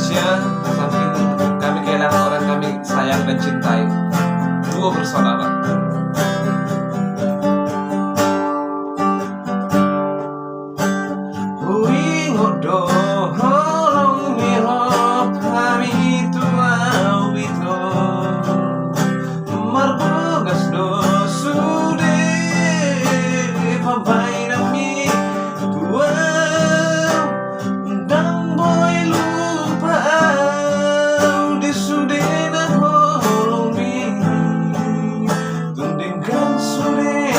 Indonesia, saking kami kehilangan orang kami sayang dan cintai, dua bersaudara. Hui ngodo holong mirop kami tuau bito marbogas do sude pampai nami tua dan boy lupa di sude na holong mi tundingkan sude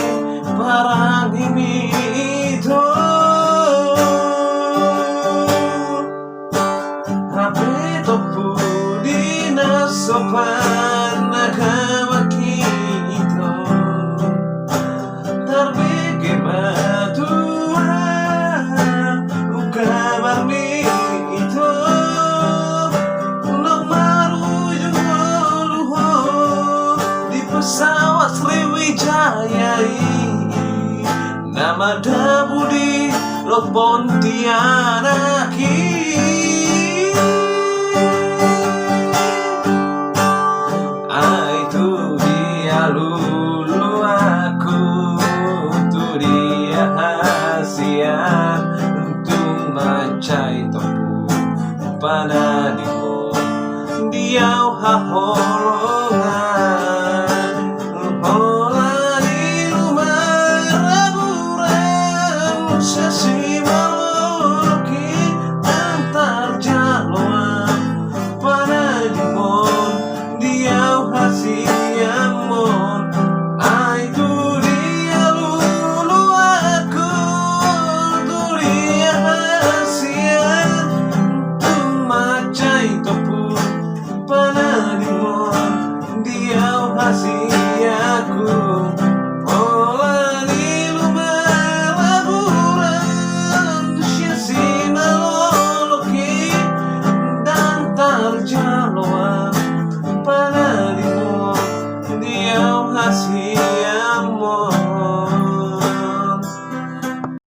parang ini itu topu di nasopan nakamaki-ito tarbege matua ukabar ni ito nang marujung luho di pesawat Sriwijaya nama Dabudi Lot Pontianaki. Itu dia lulu aku, itu dia hasian untuk macai topu panadimo dia haholongan hola di rumah raburan sesi maloki antar jaluan panadimo dia hasiamon, itu dia lulu aku, itu dia hasian, tu macai topu panadimon, dia hasian.